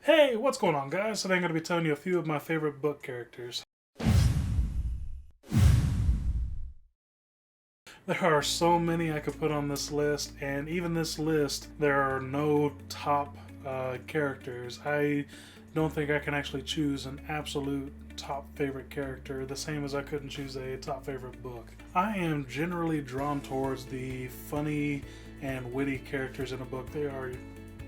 Hey, what's going on, guys? Today I'm going to be telling you a few of my favorite book characters. There are so many I could put on this list, and even this list, there are no top characters. I don't think I can actually choose an absolute top favorite character, the same as I couldn't choose a top favorite book. I am generally drawn towards the funny and witty characters in a book. They are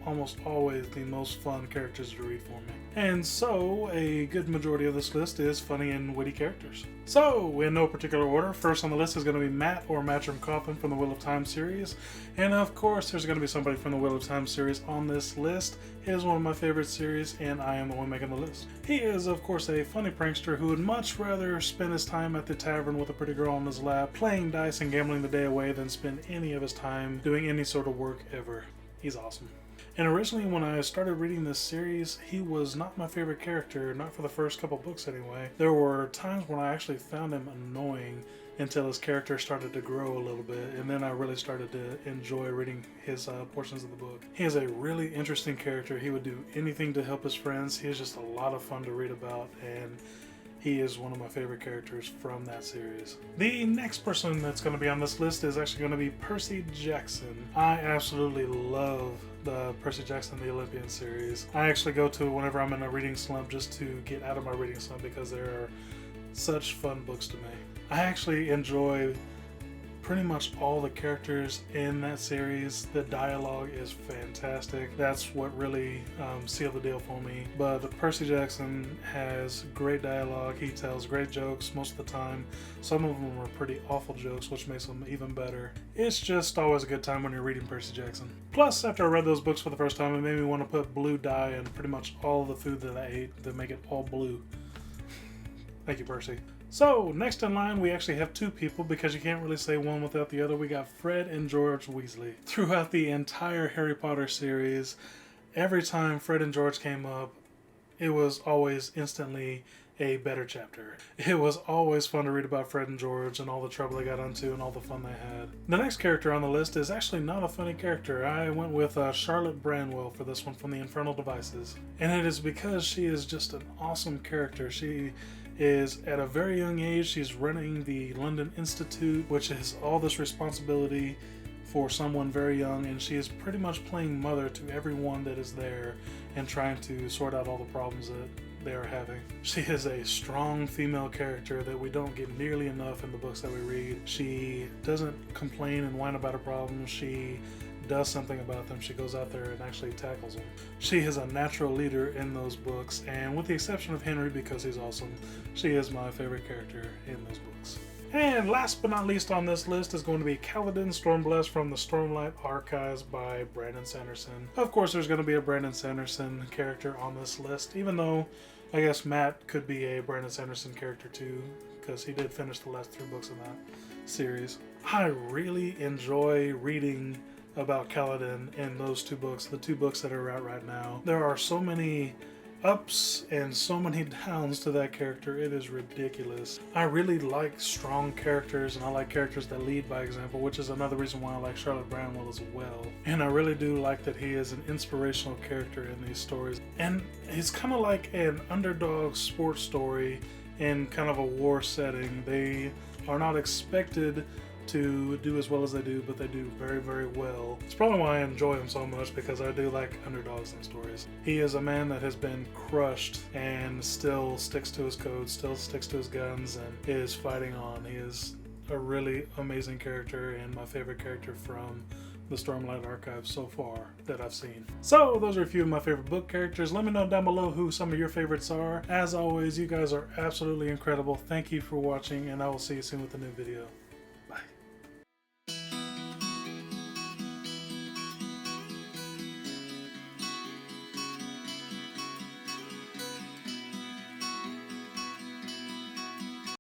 almost always the most fun characters to read for me. And so, a good majority of this list is funny and witty characters. So, in no particular order, first on the list is going to be Matt or Matchroom Coffin from the Wheel of Time series. And of course, there's going to be somebody from the Wheel of Time series on this list. He is one of my favorite series, and I am the one making the list. He is, of course, a funny prankster who would much rather spend his time at the tavern with a pretty girl on his lap, playing dice and gambling the day away than spend any of his time doing any sort of work ever. He's awesome. And originally when I started reading this series, he was not my favorite character, not for the first couple books anyway. There were times when I actually found him annoying until his character started to grow a little bit, and then I really started to enjoy reading his portions of the book. He is a really interesting character. He would do anything to help his friends. He is just a lot of fun to read about, and he is one of my favorite characters from that series. The next person that's going to be on this list is actually going to be Percy Jackson. I absolutely love the Percy Jackson the Olympian series. I actually go to whenever I'm in a reading slump just to get out of my reading slump because they are such fun books to me. I actually enjoy pretty much all the characters in that series. The dialogue is fantastic. That's what really sealed the deal for me. But Percy Jackson has great dialogue. He tells great jokes most of the time. Some of them are pretty awful jokes, which makes them even better. It's just always a good time when you're reading Percy Jackson. Plus, after I read those books for the first time, it made me want to put blue dye in pretty much all the food that I ate to make it all blue. Thank you, Percy. So, next in line, we actually have two people because you can't really say one without the other. We got Fred and George Weasley. Throughout the entire Harry Potter series, every time Fred and George came up, it was always instantly a better chapter. It was always fun to read about Fred and George and all the trouble they got into and all the fun they had. The next character on the list is actually not a funny character. I went with Charlotte Branwell for this one from the Infernal Devices. And it is because she is just an awesome character. She is at a very young age, she's running the London Institute, which is all this responsibility for someone very young, and she is pretty much playing mother to everyone that is there and trying to sort out all the problems that they are having. She is a strong female character that we don't get nearly enough in the books that we read. She doesn't complain and whine about her problems. She does something about them. She goes out there and actually tackles them. She is a natural leader in those books, and with the exception of Henry because he's awesome, she is my favorite character in those books. And last but not least on this list is going to be Kelvedon Storm from the Stormlight Archives by Brandon Sanderson. Of course, there's going to be a Brandon Sanderson character on this list, even though I guess Matt could be a Brandon Sanderson character too, because he did finish the last 3 books in that series. I really enjoy reading about Kelvedon in those 2 books, the 2 books that are out right now. There are so many ups and so many downs to that character, it is ridiculous. I really like strong characters, and I like characters that lead by example, which is another reason why I like Charlotte Branwell as well. And I really do like that he is an inspirational character in these stories. And he's kind of like an underdog sports story in kind of a war setting. They are not expected to do as well as they do, but they do very, very well. It's probably why I enjoy him so much, because I do like underdogs in stories. He is a man that has been crushed and still sticks to his code, still sticks to his guns, and is fighting on. He is a really amazing character and my favorite character from the Stormlight Archive so far that I've seen. So those are a few of my favorite book characters. Let me know down below who some of your favorites are. As always, you guys are absolutely incredible. Thank you for watching, and I will see you soon with a new video.